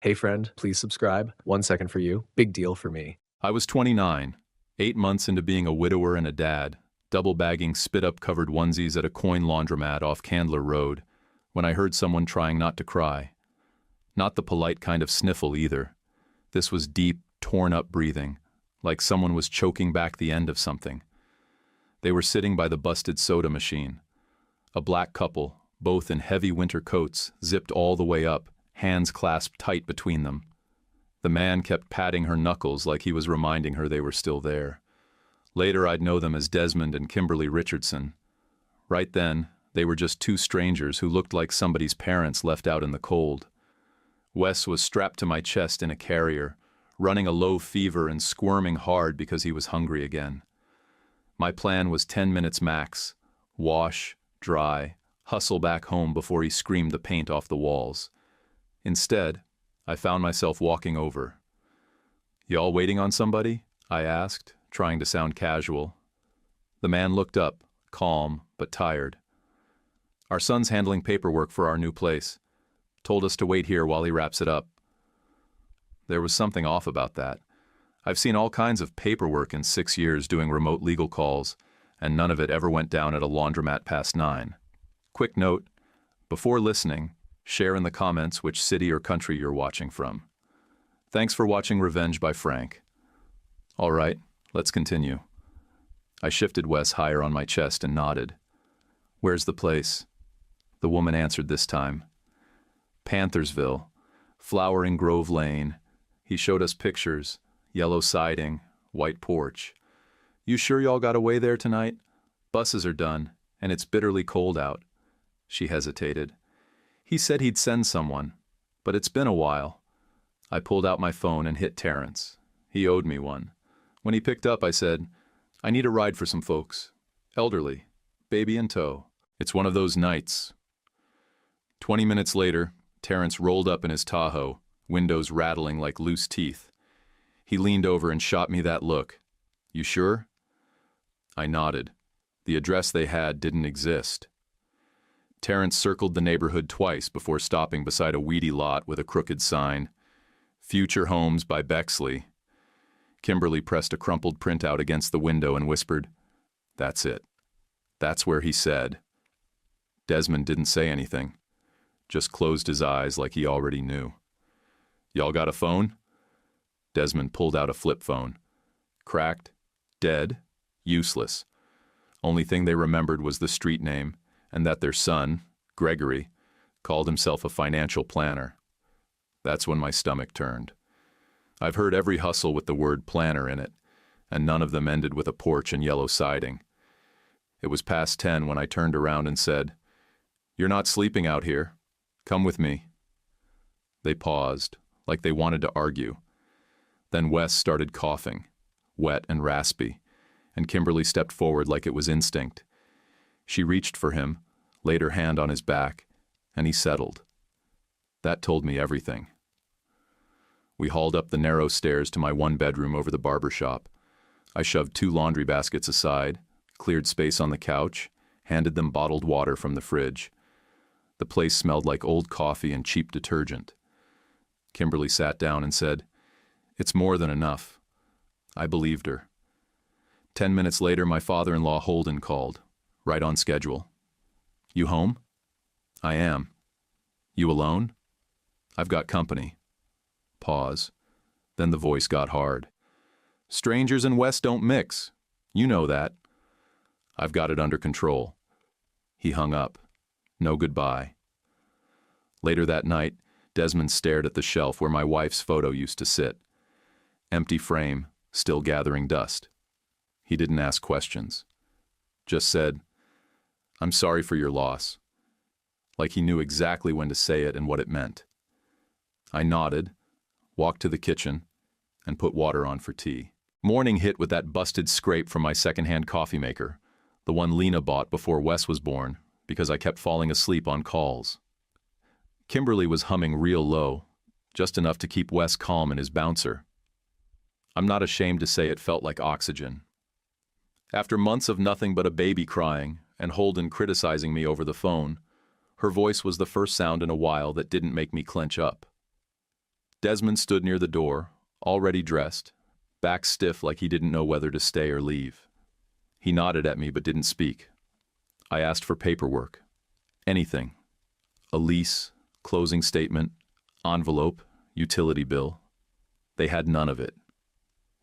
Hey friend, please subscribe. 1 second for you. Big deal for me. I was 29, 8 months into being a widower and a dad, double bagging spit-up covered onesies at a coin laundromat off Candler Road, when I heard someone trying not to cry. Not the polite kind of sniffle either. This was deep, torn-up breathing, like someone was choking back the end of something. They were sitting by the busted soda machine. A black couple, both in heavy winter coats, zipped all the way up, hands clasped tight between them. The man kept patting her knuckles like he was reminding her they were still there. Later I'd know them as Desmond and Kimberly Richardson. Right then, they were just two strangers who looked like somebody's parents left out in the cold. Wes was strapped to my chest in a carrier, running a low fever and squirming hard because he was hungry again. My plan was 10 minutes max. Wash, dry, hustle back home before he screamed the paint off the walls. Instead, I found myself walking over. "Y'all waiting on somebody?" I asked, trying to sound casual. The man looked up, calm but tired. "Our son's handling paperwork for our new place. Told us to wait here while he wraps it up." There was something off about that. I've seen all kinds of paperwork in 6 years doing remote legal calls, and none of it ever went down at a laundromat past 9. Quick note, before listening, share in the comments which city or country you're watching from. Thanks for watching Revenge by Frank. All right, let's continue. I shifted Wes higher on my chest and nodded. "Where's the place?" The woman answered this time. "Panthersville, Flowering Grove Lane." He showed us pictures, yellow siding, white porch. "You sure y'all got away there tonight? Buses are done, and it's bitterly cold out." She hesitated. "He said he'd send someone, but it's been a while." I pulled out my phone and hit Terrence. He owed me one. When he picked up, I said, "I need a ride for some folks. Elderly, baby in tow. It's one of those nights." 20 minutes later, Terrence rolled up in his Tahoe, windows rattling like loose teeth. He leaned over and shot me that look. "You sure?" I nodded. The address they had didn't exist. Terrence circled the neighborhood twice before stopping beside a weedy lot with a crooked sign, "Future Homes by Bexley." Kimberly pressed a crumpled printout against the window and whispered, "That's it. That's where he said." Desmond didn't say anything, just closed his eyes like he already knew. "Y'all got a phone?" Desmond pulled out a flip phone. Cracked, dead, useless. Only thing they remembered was the street name, and that their son, Gregory, called himself a financial planner. That's when my stomach turned. I've heard every hustle with the word planner in it, and none of them ended with a porch and yellow siding. It was past 10 when I turned around and said, "You're not sleeping out here. Come with me." They paused, like they wanted to argue. Then Wes started coughing, wet and raspy, and Kimberly stepped forward like it was instinct. She reached for him, laid her hand on his back, and he settled. That told me everything. We hauled up the narrow stairs to my one bedroom over the barber shop. I shoved 2 laundry baskets aside, cleared space on the couch, handed them bottled water from the fridge. The place smelled like old coffee and cheap detergent. Kimberly sat down and said, "It's more than enough." I believed her. 10 minutes later, my father-in-law Holden called, right on schedule. "You home?" "I am." "You alone?" "I've got company." Pause. Then the voice got hard. "Strangers and West don't mix. You know that." "I've got it under control." He hung up. No goodbye. Later that night, Desmond stared at the shelf where my wife's photo used to sit. Empty frame, still gathering dust. He didn't ask questions. Just said, "I'm sorry for your loss." Like he knew exactly when to say it and what it meant. I nodded, walked to the kitchen, and put water on for tea. Morning hit with that busted scrape from my secondhand coffee maker, the one Lena bought before Wes was born, because I kept falling asleep on calls. Kimberly was humming real low, just enough to keep Wes calm in his bouncer. I'm not ashamed to say it felt like oxygen. After months of nothing but a baby crying and Holden criticizing me over the phone, her voice was the first sound in a while that didn't make me clench up. Desmond stood near the door, already dressed, back stiff like he didn't know whether to stay or leave. He nodded at me but didn't speak. I asked for paperwork. Anything. A lease, closing statement, envelope, utility bill. They had none of it.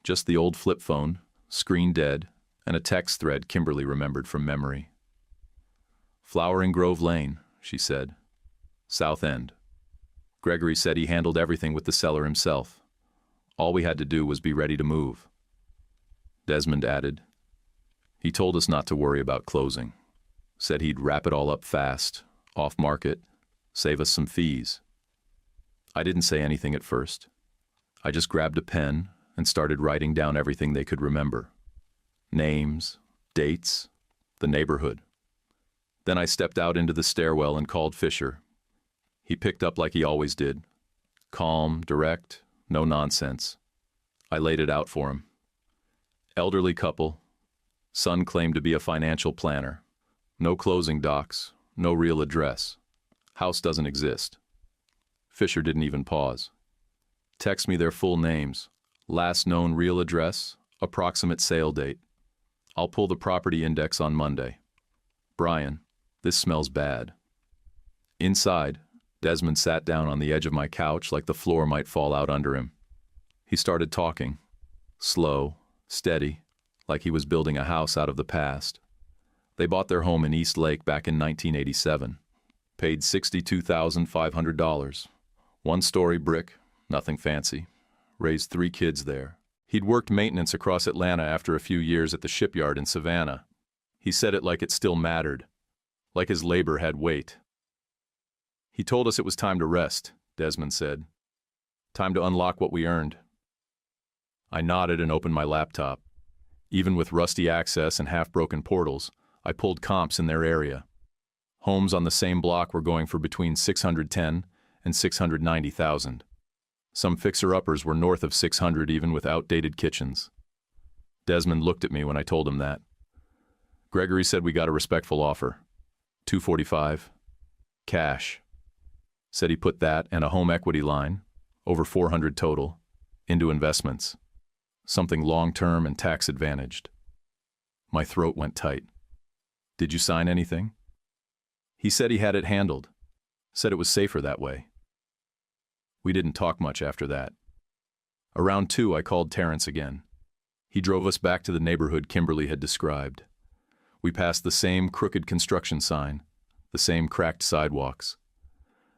Just the old flip phone, screen dead, and a text thread Kimberly remembered from memory. Flowering Grove Lane, she said. South End. Gregory said he handled everything with the seller himself. All we had to do was be ready to move. Desmond added. He told us not to worry about closing. Said he'd wrap it all up fast, off-market, save us some fees. I didn't say anything at first. I just grabbed a pen and started writing down everything they could remember. Names, dates, the neighborhood. Then I stepped out into the stairwell and called Fisher. He picked up like he always did. Calm, direct, no nonsense. I laid it out for him. Elderly couple. Son claimed to be a financial planner. No closing docs, no real address. House doesn't exist. Fisher didn't even pause. Text me their full names, last known real address, approximate sale date. I'll pull the property index on Monday. Brian, this smells bad. Inside, Desmond sat down on the edge of my couch like the floor might fall out under him. He started talking, slow, steady, like he was building a house out of the past. They bought their home in East Lake back in 1987. Paid $62,500. One-story brick, nothing fancy. Raised 3 kids there. He'd worked maintenance across Atlanta after a few years at the shipyard in Savannah. He said it like it still mattered, like his labor had weight. He told us it was time to rest, Desmond said. Time to unlock what we earned. I nodded and opened my laptop. Even with rusty access and half-broken portals, I pulled comps in their area. Homes on the same block were going for between $610,000 and $690,000. Some fixer-uppers were north of $600,000 even with outdated kitchens. Desmond looked at me when I told him that. Gregory said we got a respectful offer. $245,000. Cash. Said he put that and a home equity line, over $400,000 total, into investments. Something long-term and tax-advantaged. My throat went tight. Did you sign anything? He said he had it handled. Said it was safer that way. We didn't talk much after that. Around 2, I called Terrence again. He drove us back to the neighborhood Kimberly had described. We passed the same crooked construction sign, the same cracked sidewalks.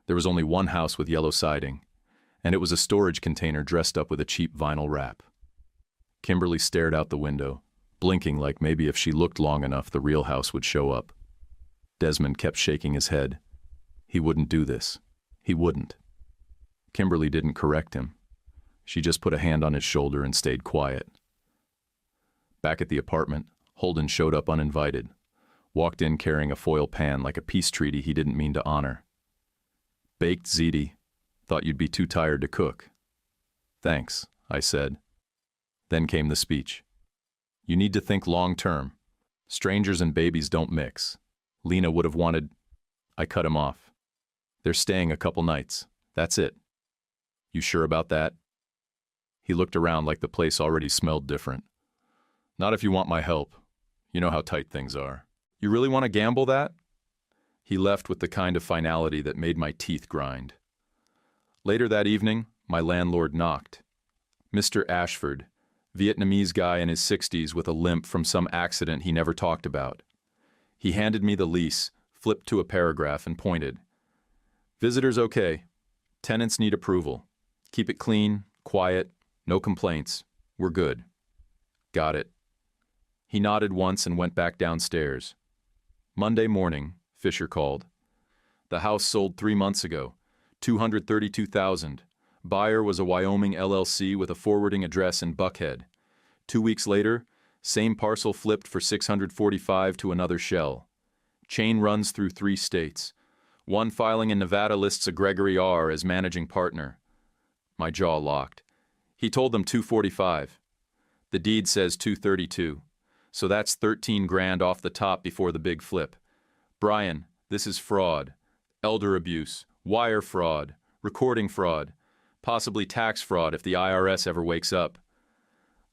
There was only one house with yellow siding, and it was a storage container dressed up with a cheap vinyl wrap. Kimberly stared out the window, blinking like maybe if she looked long enough the real house would show up. Desmond kept shaking his head. He wouldn't do this. He wouldn't. Kimberly didn't correct him. She just put a hand on his shoulder and stayed quiet. Back at the apartment, Holden showed up uninvited, walked in carrying a foil pan like a peace treaty he didn't mean to honor. Baked ziti. Thought you'd be too tired to cook. Thanks, I said. Then came the speech. You need to think long-term. Strangers and babies don't mix. Lena would have wanted... I cut him off. They're staying a couple nights. That's it. You sure about that? He looked around like the place already smelled different. Not if you want my help. You know how tight things are. You really want to gamble that? He left with the kind of finality that made my teeth grind. Later that evening, my landlord knocked. Mr. Ashford, Vietnamese guy in his 60s with a limp from some accident he never talked about. He handed me the lease, flipped to a paragraph, and pointed. Visitors okay. Tenants need approval. Keep it clean, quiet, no complaints. We're good. Got it. He nodded once and went back downstairs. Monday morning, Fisher called. The house sold 3 months ago. $232,000. Buyer was a Wyoming LLC with a forwarding address in Buckhead. 2 weeks later, same parcel flipped for $645,000 to another shell. Chain runs through 3 states. One filing in Nevada lists a Gregory R. as managing partner. My jaw locked. He told them $245,000. The deed says $232,000. So that's $13,000 off the top before the big flip. Brian, this is fraud. Elder abuse. Wire fraud. Recording fraud. Possibly tax fraud if the IRS ever wakes up.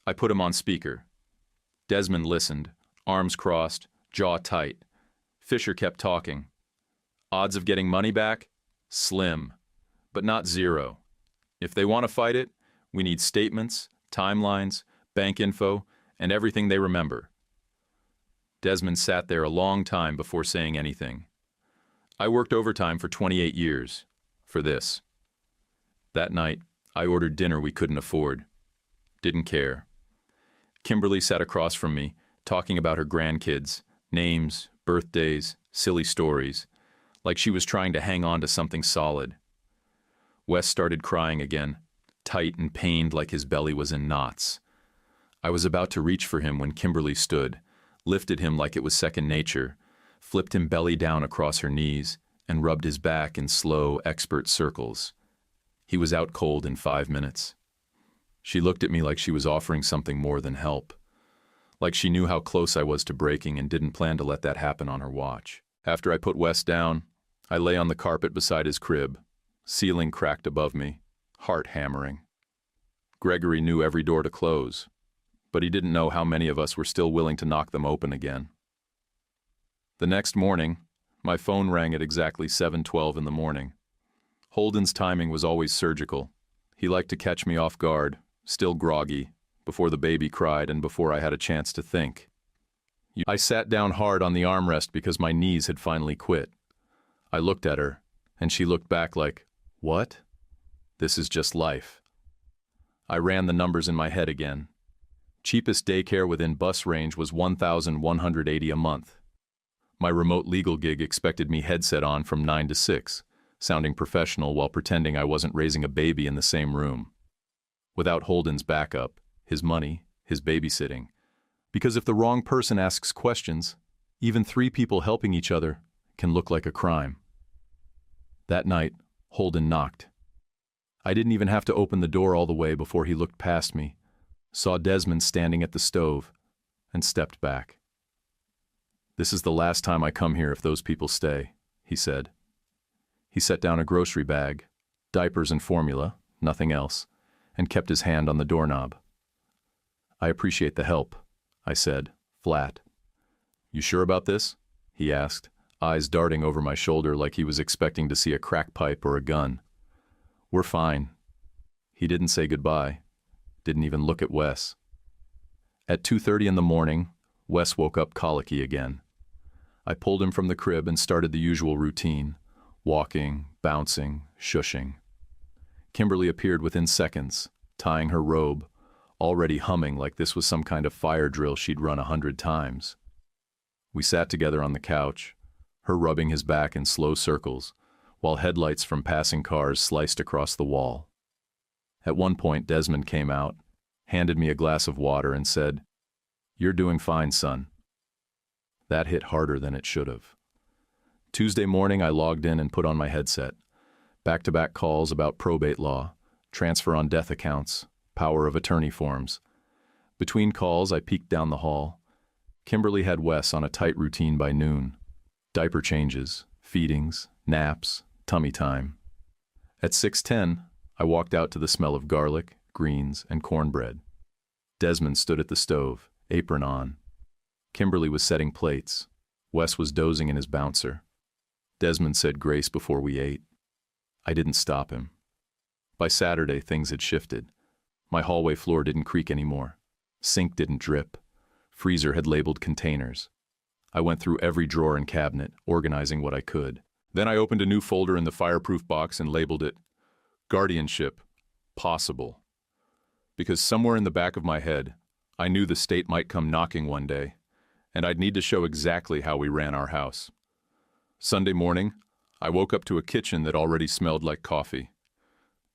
I put him on speaker. Desmond listened, arms crossed, jaw tight. Fisher kept talking. Odds of getting money back? Slim, but not zero. If they want to fight it, we need statements, timelines, bank info, and everything they remember. Desmond sat there a long time before saying anything. I worked overtime for 28 years. For this. That night, I ordered dinner we couldn't afford. Didn't care. Kimberly sat across from me, talking about her grandkids, names, birthdays, silly stories, like she was trying to hang on to something solid. Wes started crying again, tight and pained like his belly was in knots. I was about to reach for him when Kimberly stood, lifted him like it was second nature, flipped him belly down across her knees, and rubbed his back in slow, expert circles. He was out cold in 5 minutes. She looked at me like she was offering something more than help, like she knew how close I was to breaking and didn't plan to let that happen on her watch. After I put Wes down, I lay on the carpet beside his crib, ceiling cracked above me, heart hammering. Gregory knew every door to close, but he didn't know how many of us were still willing to knock them open again. The next morning, my phone rang at exactly 7:12 in the morning. Holden's timing was always surgical. He liked to catch me off guard, still groggy, before the baby cried and before I had a chance to think. I sat down hard on the armrest because my knees had finally quit. I looked at her, and she looked back like, "What? This is just life." I ran the numbers in my head again. Cheapest daycare within bus range was $1,180 a month. My remote legal gig expected me headset on from 9 to 6, sounding professional while pretending I wasn't raising a baby in the same room. Without Holden's backup, his money, his babysitting. Because if the wrong person asks questions, even 3 people helping each other can look like a crime. That night, Holden knocked. I didn't even have to open the door all the way before he looked past me, saw Desmond standing at the stove, and stepped back. "This is the last time I come here if those people stay," he said. He set down a grocery bag, diapers and formula, nothing else, and kept his hand on the doorknob. "I appreciate the help," I said, flat. "You sure about this?" he asked, eyes darting over my shoulder like he was expecting to see a crack pipe or a gun. "We're fine." He didn't say goodbye, didn't even look at Wes. At 2:30 in the morning, Wes woke up colicky again. I pulled him from the crib and started the usual routine, walking, bouncing, shushing. Kimberly appeared within seconds, tying her robe, already humming like this was some kind of fire drill she'd run 100 times. We sat together on the couch, her rubbing his back in slow circles, while headlights from passing cars sliced across the wall. At one point, Desmond came out, handed me a glass of water and said, "You're doing fine, son." That hit harder than it should have. Tuesday morning, I logged in and put on my headset. Back-to-back calls about probate law, transfer on death accounts, power of attorney forms. Between calls, I peeked down the hall. Kimberly had Wes on a tight routine by noon. Diaper changes, feedings, naps, tummy time. At 6:10, I walked out to the smell of garlic, greens, and cornbread. Desmond stood at the stove, apron on. Kimberly was setting plates. Wes was dozing in his bouncer. Desmond said grace before we ate. I didn't stop him. By Saturday, things had shifted. My hallway floor didn't creak anymore. Sink didn't drip. Freezer had labeled containers. I went through every drawer and cabinet, organizing what I could. Then I opened a new folder in the fireproof box and labeled it Guardianship, Possible. Because somewhere in the back of my head, I knew the state might come knocking one day, and I'd need to show exactly how we ran our house. Sunday morning, I woke up to a kitchen that already smelled like coffee.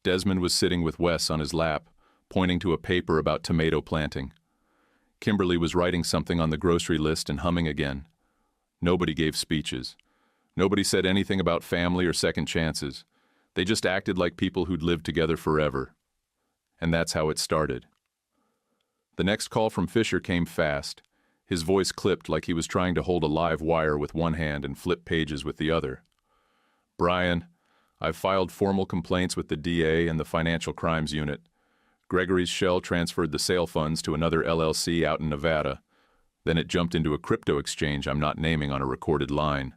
Desmond was sitting with Wes on his lap, pointing to a paper about tomato planting. Kimberly was writing something on the grocery list and humming again. Nobody gave speeches. Nobody said anything about family or second chances. They just acted like people who'd lived together forever. And that's how it started. The next call from Fisher came fast. His voice clipped like he was trying to hold a live wire with one hand and flip pages with the other. "Brian, I've filed formal complaints with the DA and the Financial Crimes Unit. Gregory's shell transferred the sale funds to another LLC out in Nevada. Then it jumped into a crypto exchange I'm not naming on a recorded line.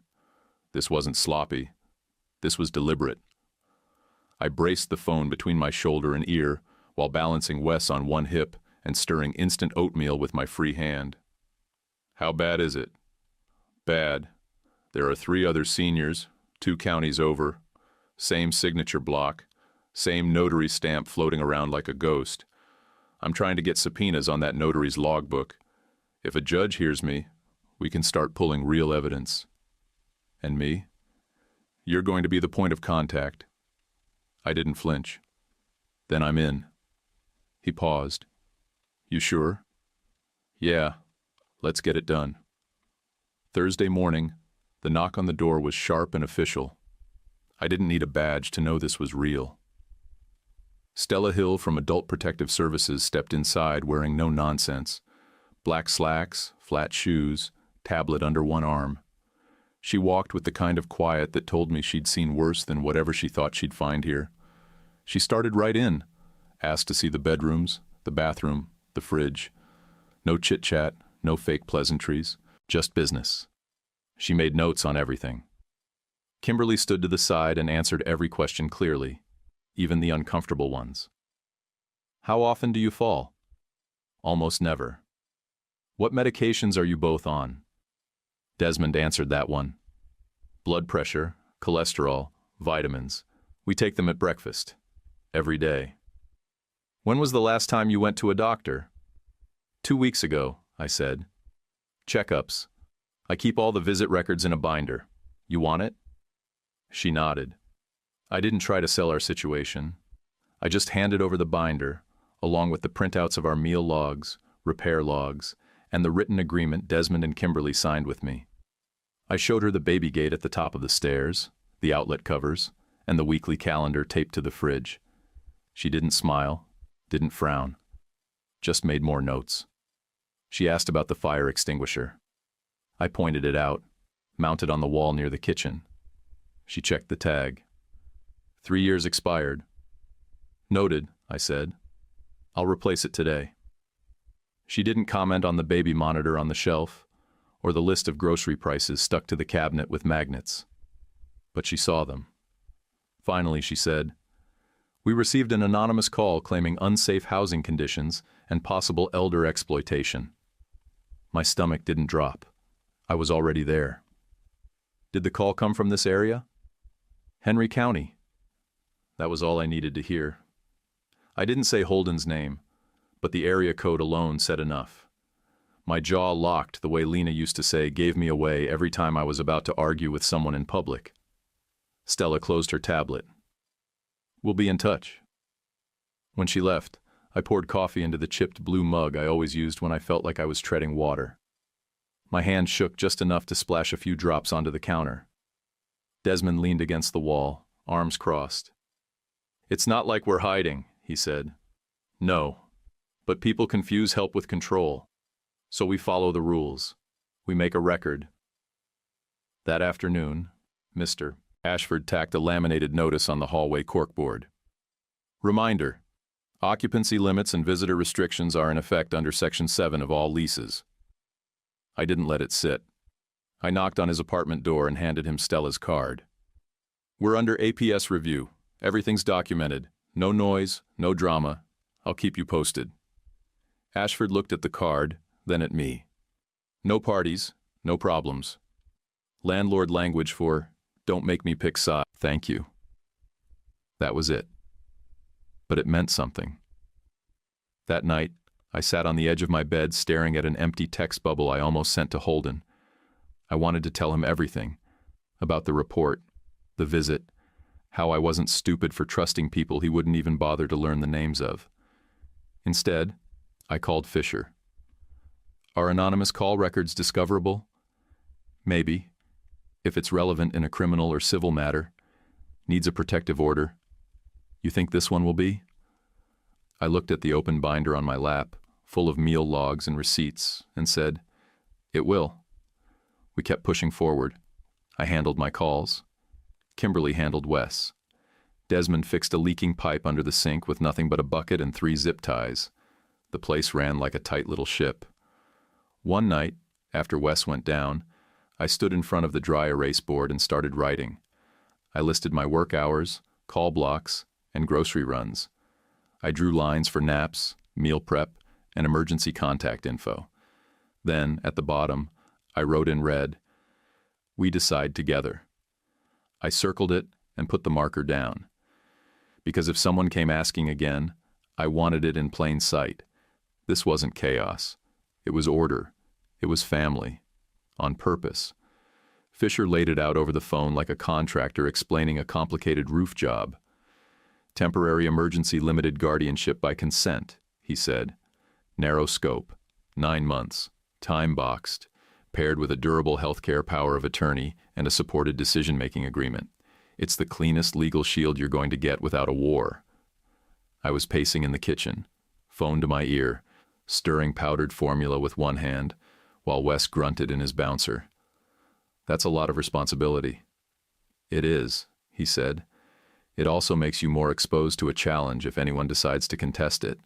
This wasn't sloppy. This was deliberate. I braced the phone between my shoulder and ear while balancing Wes on one hip and stirring instant oatmeal with my free hand. How bad is it? Bad. There are 3 other seniors, 2 counties over, same signature block, same notary stamp floating around like a ghost. I'm trying to get subpoenas on that notary's logbook. If a judge hears me, we can start pulling real evidence. And me? You're going to be the point of contact. I didn't flinch. Then I'm in. He paused. You sure? Yeah. Let's get it done. Thursday morning, the knock on the door was sharp and official. I didn't need a badge to know this was real. Stella Hill from Adult Protective Services stepped inside wearing no nonsense. Black slacks, flat shoes, tablet under one arm. She walked with the kind of quiet that told me she'd seen worse than whatever she thought she'd find here. She started right in, asked to see the bedrooms, the bathroom, the fridge. No chit-chat, no fake pleasantries, just business. She made notes on everything. Kimberly stood to the side and answered every question clearly, even the uncomfortable ones. How often do you fall? Almost never. What medications are you both on? Desmond answered that one. Blood pressure, cholesterol, vitamins. We take them at breakfast. Every day. When was the last time you went to a doctor? 2 weeks ago, I said. Checkups. I keep all the visit records in a binder. You want it? She nodded. I didn't try to sell our situation. I just handed over the binder, along with the printouts of our meal logs, repair logs, and the written agreement Desmond and Kimberly signed with me. I showed her the baby gate at the top of the stairs, the outlet covers, and the weekly calendar taped to the fridge. She didn't smile, didn't frown, just made more notes. She asked about the fire extinguisher. I pointed it out, mounted on the wall near the kitchen. She checked the tag. 3 years expired. Noted, I said. I'll replace it today. She didn't comment on the baby monitor on the shelf or the list of grocery prices stuck to the cabinet with magnets. But she saw them. Finally, she said, We received an anonymous call claiming unsafe housing conditions and possible elder exploitation. My stomach didn't drop. I was already there. Did the call come from this area? Henry County. That was all I needed to hear. I didn't say Holden's name, but the area code alone said enough. My jaw locked the way Lena used to say gave me away every time I was about to argue with someone in public. Stella closed her tablet. We'll be in touch. When she left, I poured coffee into the chipped blue mug I always used when I felt like I was treading water. My hand shook just enough to splash a few drops onto the counter. Desmond leaned against the wall, arms crossed. It's not like we're hiding, he said. No, but people confuse help with control. So we follow the rules. We make a record. That afternoon, Mr. Ashford tacked a laminated notice on the hallway corkboard. Reminder: occupancy limits and visitor restrictions are in effect under Section 7 of all leases. I didn't let it sit. I knocked on his apartment door and handed him Stella's card. We're under APS review. Everything's documented. No noise, no drama. I'll keep you posted. Ashford looked at the card, then at me. No parties, no problems. Landlord language for, don't make me pick sides. Thank you. That was it. But it meant something. That night, I sat on the edge of my bed staring at an empty text bubble I almost sent to Holden. I wanted to tell him everything. About the report, the visit, how I wasn't stupid for trusting people he wouldn't even bother to learn the names of. Instead, I called Fisher. Are anonymous call records discoverable? Maybe, if it's relevant in a criminal or civil matter. Needs a protective order. You think this one will be? I looked at the open binder on my lap, full of meal logs and receipts, and said, It will. We kept pushing forward. I handled my calls. Kimberly handled Wes. Desmond fixed a leaking pipe under the sink with nothing but a bucket and 3 zip ties. The place ran like a tight little ship. One night, after Wes went down, I stood in front of the dry erase board and started writing. I listed my work hours, call blocks, and grocery runs. I drew lines for naps, meal prep, and emergency contact info. Then, at the bottom, I wrote in red, "We decide together." I circled it and put the marker down. Because if someone came asking again, I wanted it in plain sight. This wasn't chaos. It was order. It was family. On purpose. Fisher laid it out over the phone like a contractor explaining a complicated roof job. "Temporary emergency limited guardianship by consent," he said. "Narrow scope. 9 months. Time boxed. Paired with a durable healthcare power of attorney and a supported decision-making agreement. It's the cleanest legal shield you're going to get without a war." I was pacing in the kitchen, phone to my ear, stirring powdered formula with one hand, while Wes grunted in his bouncer. "That's a lot of responsibility." "It is," he said. "It also makes you more exposed to a challenge if anyone decides to contest it.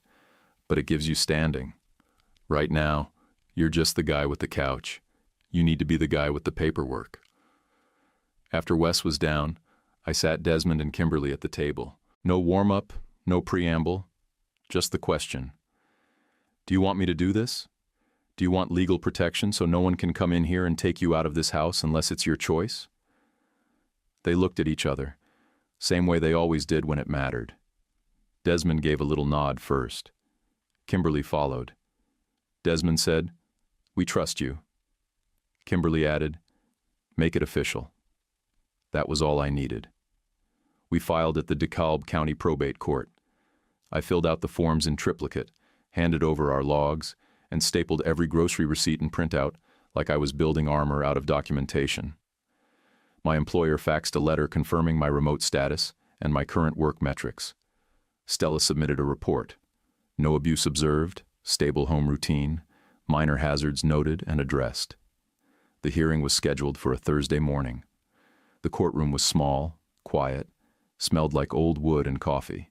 But it gives you standing. Right now, you're just the guy with the couch. You need to be the guy with the paperwork." After Wes was down, I sat Desmond and Kimberly at the table. No warm-up, no preamble, just the question. "Do you want me to do this? Do you want legal protection so no one can come in here and take you out of this house unless it's your choice?" They looked at each other, same way they always did when it mattered. Desmond gave a little nod first. Kimberly followed. Desmond said, "We trust you." Kimberly added, "Make it official." That was all I needed. We filed at the DeKalb County Probate Court. I filled out the forms in triplicate, handed over our logs, and stapled every grocery receipt and printout like I was building armor out of documentation. My employer faxed a letter confirming my remote status and my current work metrics. Stella submitted a report. No abuse observed, stable home routine, minor hazards noted and addressed. The hearing was scheduled for a Thursday morning. The courtroom was small, quiet, smelled like old wood and coffee.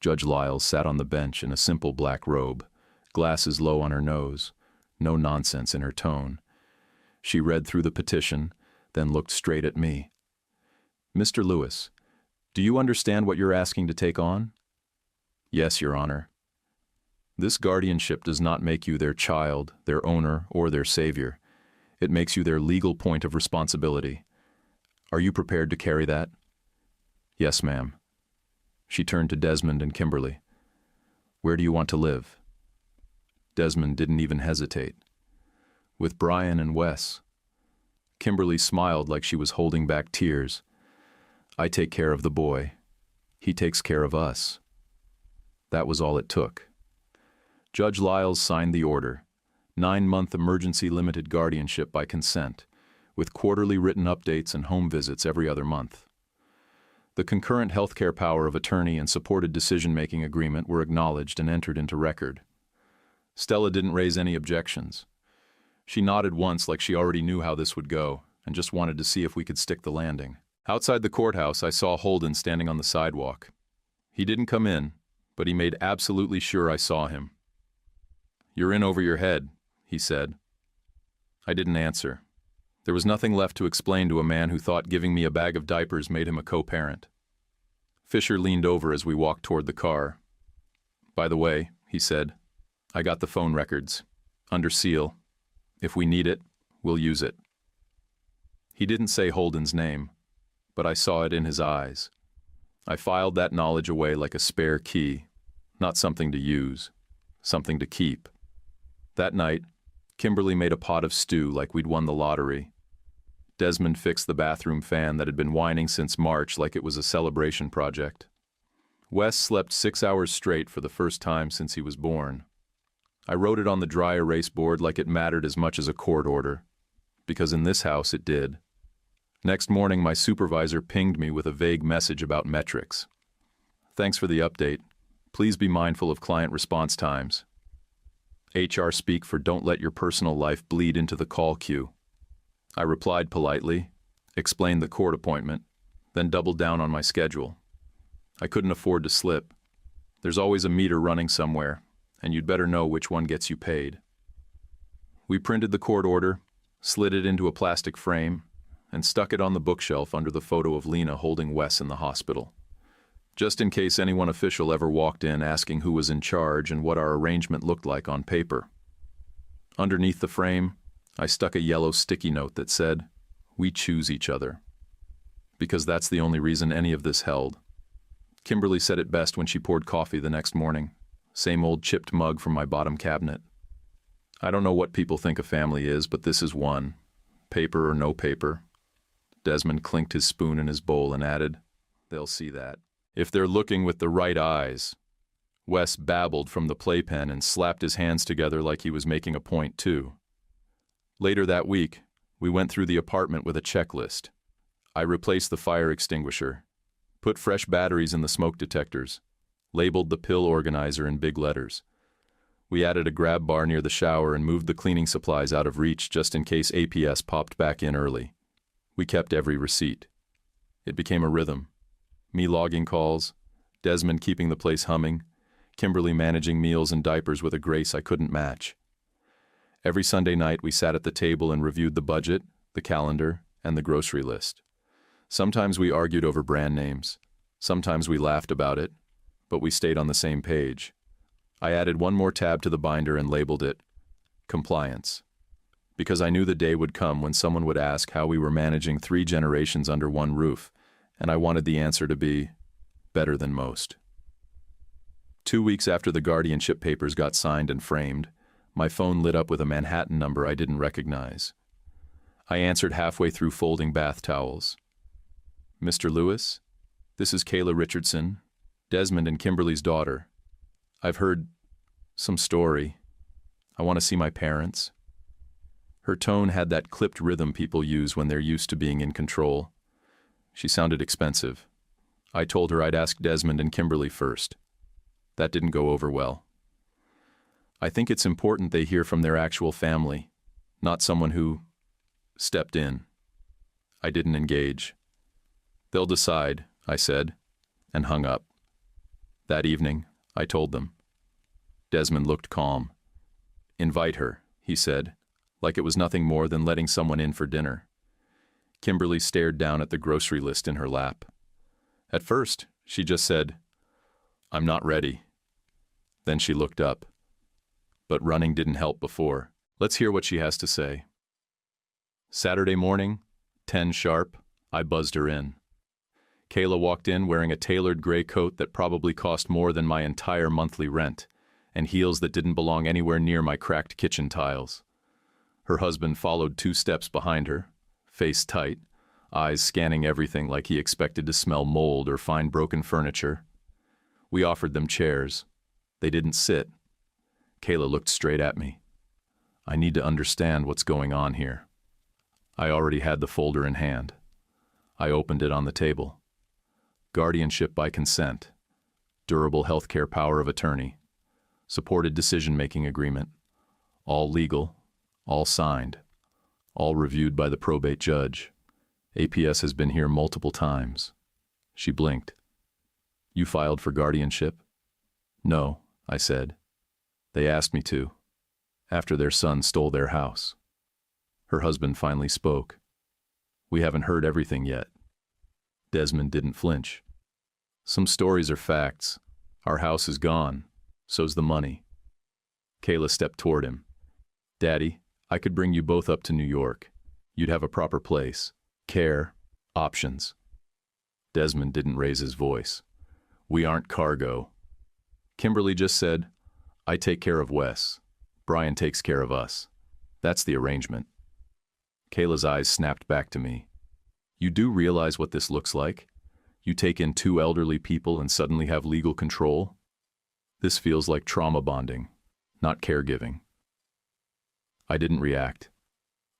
Judge Lyles sat on the bench in a simple black robe, glasses low on her nose, no nonsense in her tone. She read through the petition, then looked straight at me. "Mr. Lewis, do you understand what you're asking to take on?" "Yes, Your Honor." "This guardianship does not make you their child, their owner, or their savior. It makes you their legal point of responsibility. Are you prepared to carry that?" "Yes, ma'am." She turned to Desmond and Kimberly. "Where do you want to live?" Desmond didn't even hesitate. "With Brian and Wes." Kimberly smiled like she was holding back tears. "I take care of the boy. He takes care of us." That was all it took. Judge Lyles signed the order. 9-month emergency limited guardianship by consent, with quarterly written updates and home visits every other month. The concurrent healthcare power of attorney and supported decision-making agreement were acknowledged and entered into record. Stella didn't raise any objections. She nodded once like she already knew how this would go and just wanted to see if we could stick the landing. Outside the courthouse, I saw Holden standing on the sidewalk. He didn't come in, but he made absolutely sure I saw him. "You're in over your head," he said. I didn't answer. There was nothing left to explain to a man who thought giving me a bag of diapers made him a co-parent. Fisher leaned over as we walked toward the car. "By the way," he said, "I got the phone records. Under seal. If we need it, we'll use it." He didn't say Holden's name, but I saw it in his eyes. I filed that knowledge away like a spare key, not something to use, something to keep. That night, Kimberly made a pot of stew like we'd won the lottery. Desmond fixed the bathroom fan that had been whining since March like it was a celebration project. Wes slept 6 hours straight for the first time since he was born. I wrote it on the dry erase board like it mattered as much as a court order, because in this house it did. Next morning, my supervisor pinged me with a vague message about metrics. "Thanks for the update. Please be mindful of client response times." HR speak for don't let your personal life bleed into the call queue. I replied politely, explained the court appointment, then doubled down on my schedule. I couldn't afford to slip. There's always a meter running somewhere, and you'd better know which one gets you paid. We printed the court order, slid it into a plastic frame, and stuck it on the bookshelf under the photo of Lena holding Wes in the hospital, just in case anyone official ever walked in asking who was in charge and what our arrangement looked like on paper. Underneath the frame, I stuck a yellow sticky note that said, "We choose each other." Because that's the only reason any of this held. Kimberly said it best when she poured coffee the next morning. Same old chipped mug from my bottom cabinet. I don't know what people think a family is, but this is one. Paper or no paper. Desmond clinked his spoon in his bowl and added, "They'll see that. If they're looking with the right eyes." Wes babbled from the playpen and slapped his hands together like he was making a point too. Later that week, we went through the apartment with a checklist. I replaced the fire extinguisher, put fresh batteries in the smoke detectors, labeled the pill organizer in big letters. We added a grab bar near the shower and moved the cleaning supplies out of reach just in case APS popped back in early. We kept every receipt. It became a rhythm. Me logging calls, Desmond keeping the place humming, Kimberly managing meals and diapers with a grace I couldn't match. Every Sunday night we sat at the table and reviewed the budget, the calendar, and the grocery list. Sometimes we argued over brand names. Sometimes we laughed about it, but we stayed on the same page. I added one more tab to the binder and labeled it compliance, because I knew the day would come when someone would ask how we were managing 3 generations under one roof, and I wanted the answer to be better than most. 2 weeks after the guardianship papers got signed and framed, my phone lit up with a Manhattan number I didn't recognize. I answered halfway through folding bath towels. "Mr. Lewis, this is Kayla Richardson, Desmond and Kimberly's daughter. I've heard some story. I want to see my parents." Her tone had that clipped rhythm people use when they're used to being in control. She sounded expensive. I told her I'd ask Desmond and Kimberly first. That didn't go over well. I think it's important they hear from their actual family, not someone who stepped in. I didn't engage. "They'll decide," I said, and hung up. That evening, I told them. Desmond looked calm. "Invite her," he said, like it was nothing more than letting someone in for dinner. Kimberly stared down at the grocery list in her lap. At first, she just said, "I'm not ready." Then she looked up. But running didn't help before. Let's hear what she has to say. Saturday morning, 10 sharp, I buzzed her in. Kayla walked in wearing a tailored gray coat that probably cost more than my entire monthly rent, and heels that didn't belong anywhere near my cracked kitchen tiles. Her husband followed 2 steps behind her, face tight, eyes scanning everything like he expected to smell mold or find broken furniture. We offered them chairs. They didn't sit. Kayla looked straight at me. I need to understand what's going on here. I already had the folder in hand. I opened it on the table. Guardianship by consent. Durable healthcare power of attorney. Supported decision-making agreement. All legal. All signed. All reviewed by the probate judge. APS has been here multiple times. She blinked. "You filed for guardianship?" "No," I said. "They asked me to, after their son stole their house." Her husband finally spoke. "We haven't heard everything yet." Desmond didn't flinch. "Some stories are facts. Our house is gone. So's the money." Kayla stepped toward him. "Daddy, I could bring you both up to New York. You'd have a proper place, care, options." Desmond didn't raise his voice. "We aren't cargo." Kimberly just said, "I take care of Wes. Brian takes care of us. That's the arrangement." Kayla's eyes snapped back to me. "You do realize what this looks like? You take in 2 elderly people and suddenly have legal control? This feels like trauma bonding, not caregiving." I didn't react.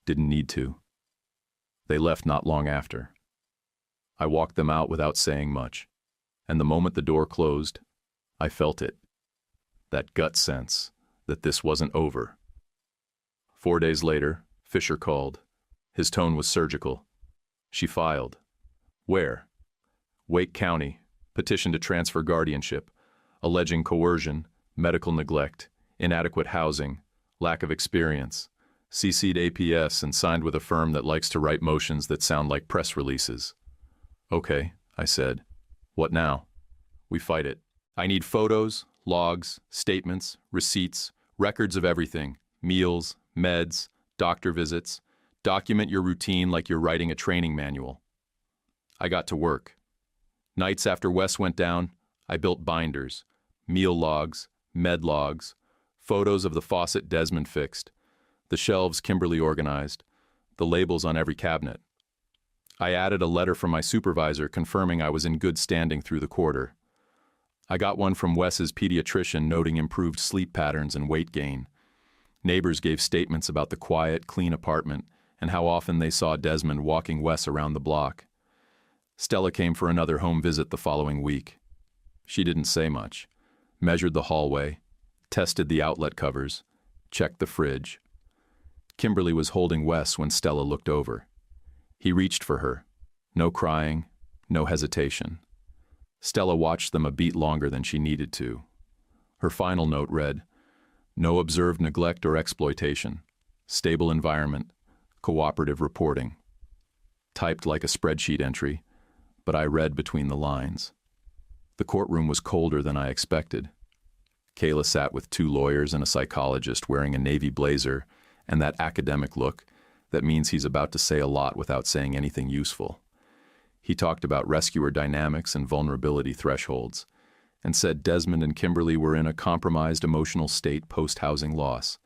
Didn't need to. They left not long after. I walked them out without saying much, and the moment the door closed, I felt it. That gut sense that this wasn't over. 4 days later, Fisher called. His tone was surgical. "She filed." "Where?" "Wake County. petition to transfer guardianship, alleging coercion, medical neglect, inadequate housing, lack of experience, CC'd APS and signed with a firm that likes to write motions that sound like press releases. Okay, I said. What now? We fight it. I need photos, logs, statements, receipts, records of everything, meals, meds, doctor visits. Document your routine like you're writing a training manual. I got to work. Nights after Wes went down, I built binders, meal logs, med logs, photos of the faucet Desmond fixed, the shelves Kimberly organized, the labels on every cabinet. I added a letter from my supervisor confirming I was in good standing through the quarter. I got one from Wes's pediatrician noting improved sleep patterns and weight gain. Neighbors gave statements about the quiet, clean apartment and how often they saw Desmond walking Wes around the block. Stella came for another home visit the following week. She didn't say much, measured the hallway, tested the outlet covers, checked the fridge. Kimberly was holding Wes when Stella looked over. He reached for her. No crying, no hesitation. Stella watched them a beat longer than she needed to. Her final note read, "No observed neglect or exploitation. Stable environment. Cooperative reporting." Typed like a spreadsheet entry, but I read between the lines. The courtroom was colder than I expected. Kayla sat with 2 lawyers and a psychologist wearing a navy blazer and that academic look that means he's about to say a lot without saying anything useful. He talked about rescuer dynamics and vulnerability thresholds, and said Desmond and Kimberly were in a compromised emotional state post-housing loss.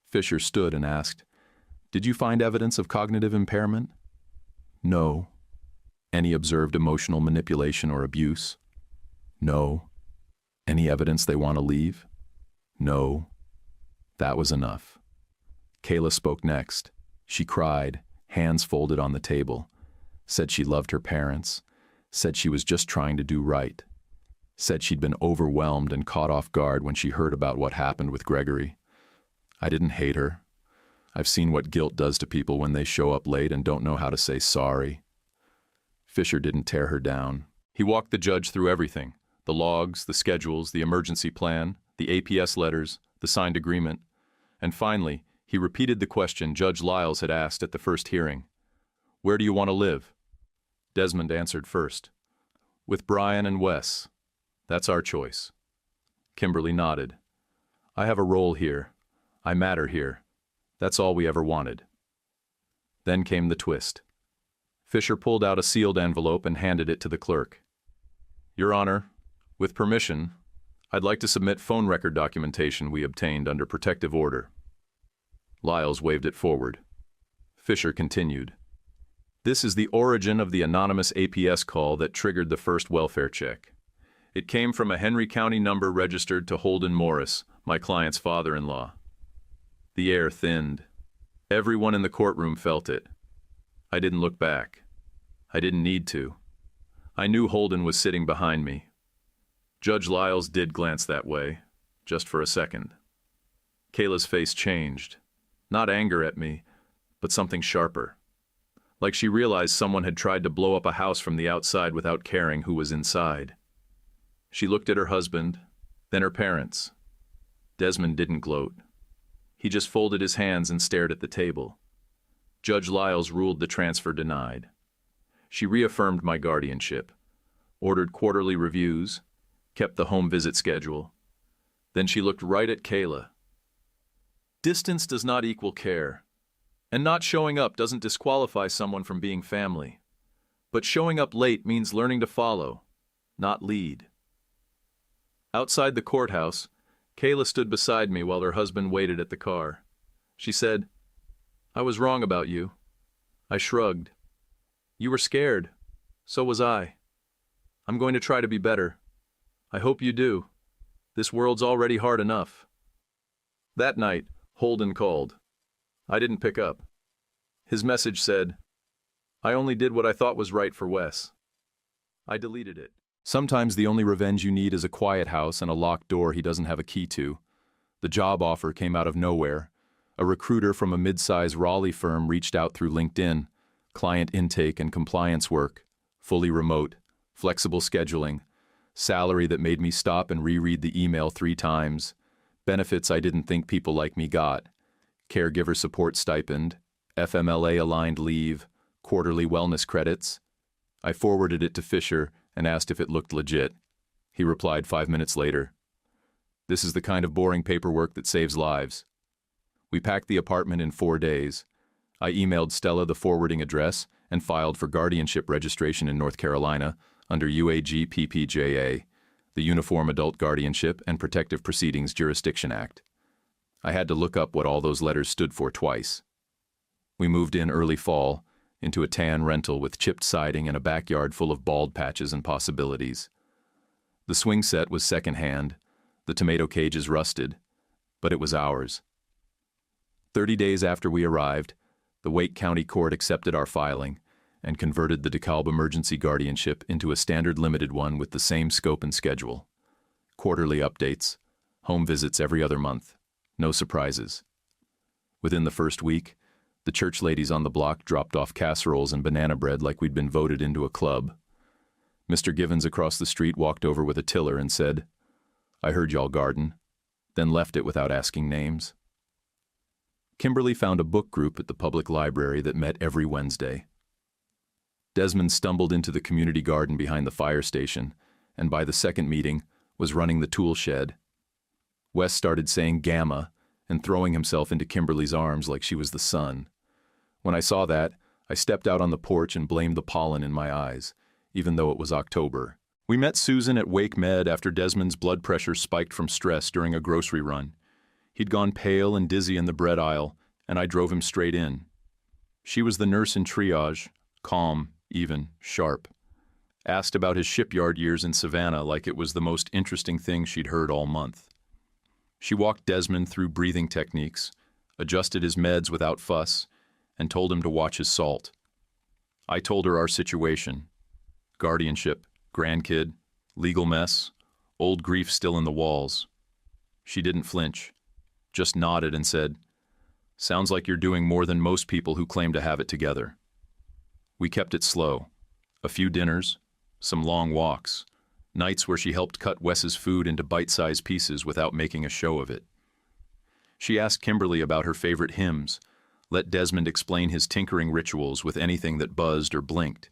Fisher stood and asked, "Did you find evidence of cognitive impairment?" "No." "Any observed emotional manipulation or abuse?" "No." "Any evidence they want to leave?" "No." That was enough. Kayla spoke next. She cried, hands folded on the table, said she loved her parents, said she was just trying to do right, said she'd been overwhelmed and caught off guard when she heard about what happened with Gregory. I didn't hate her. I've seen what guilt does to people when they show up late and don't know how to say sorry. Fisher didn't tear her down. He walked the judge through everything: the logs, the schedules, the emergency plan, the APS letters, the signed agreement, and finally, he repeated the question Judge Lyles had asked at the first hearing. "Where do you want to live?" Desmond answered first. "With Brian and Wes. That's our choice." Kimberly nodded. "I have a role here. I matter here. That's all we ever wanted." Then came the twist. Fisher pulled out a sealed envelope and handed it to the clerk. "Your Honor, with permission, I'd like to submit phone record documentation we obtained under protective order." Lyles waved it forward. Fisher continued. "This is the origin of the anonymous APS call that triggered the first welfare check. It came from a Henry County number registered to Holden Morris, my client's father-in-law." The air thinned. Everyone in the courtroom felt it. I didn't look back. I didn't need to. I knew Holden was sitting behind me. Judge Lyles did glance that way, just for a second. Kayla's face changed. Not anger at me, but something sharper. Like she realized someone had tried to blow up a house from the outside without caring who was inside. She looked at her husband, then her parents. Desmond didn't gloat. He just folded his hands and stared at the table. Judge Lyles ruled the transfer denied. She reaffirmed my guardianship, ordered quarterly reviews, kept the home visit schedule. Then she looked right at Kayla. "Distance does not equal care, and not showing up doesn't disqualify someone from being family. But showing up late means learning to follow, not lead." Outside the courthouse, Kayla stood beside me while her husband waited at the car. She said, "I was wrong about you." I shrugged. "You were scared. So was I. I'm going to try to be better. I hope you do. This world's already hard enough." That night, Holden called. I didn't pick up. His message said, "I only did what I thought was right for Wes." I deleted it. Sometimes the only revenge you need is a quiet house and a locked door he doesn't have a key to. The job offer came out of nowhere. A recruiter from a mid-size Raleigh firm reached out through LinkedIn. Client intake and compliance work, fully remote, flexible scheduling, Salary that made me stop and reread the email 3 times. Benefits I didn't think people like me got. Caregiver support stipend, FMLA-aligned leave, quarterly wellness credits. I forwarded it to Fisher and asked if it looked legit. He replied 5 minutes later. This is the kind of boring paperwork that saves lives. We packed the apartment in 4 days. I emailed Stella the forwarding address and filed for guardianship registration in North Carolina under UAG PPJA, the Uniform Adult Guardianship and Protective Proceedings Jurisdiction Act. I had to look up what all those letters stood for twice. We moved in early fall, into a tan rental with chipped siding and a backyard full of bald patches and possibilities. The swing set was secondhand, the tomato cages rusted, but it was ours. 30 days after we arrived, the Wake County Court accepted our filing and converted the DeKalb emergency guardianship into a standard limited one with the same scope and schedule. Quarterly updates, home visits every other month, no surprises. Within the first week, the church ladies on the block dropped off casseroles and banana bread like we'd been voted into a club. Mr. Givens across the street walked over with a tiller and said, "I heard y'all garden," then left it without asking names. Kimberly found a book group at the public library that met every Wednesday. Desmond stumbled into the community garden behind the fire station, and by the second meeting, was running the tool shed. Wes started saying gamma and throwing himself into Kimberly's arms like she was the sun. When I saw that, I stepped out on the porch and blamed the pollen in my eyes, even though it was October. We met Susan at Wake Med after Desmond's blood pressure spiked from stress during a grocery run. He'd gone pale and dizzy in the bread aisle, and I drove him straight in. She was the nurse in triage, calm, even, sharp. Asked about his shipyard years in Savannah like it was the most interesting thing she'd heard all month. She walked Desmond through breathing techniques, adjusted his meds without fuss, and told him to watch his salt. I told her our situation. Guardianship, grandkid, legal mess, old grief still in the walls. She didn't flinch, just nodded and said, "Sounds like you're doing more than most people who claim to have it together." We kept it slow. A few dinners, some long walks, nights where she helped cut Wes's food into bite-sized pieces without making a show of it. She asked Kimberly about her favorite hymns, let Desmond explain his tinkering rituals with anything that buzzed or blinked.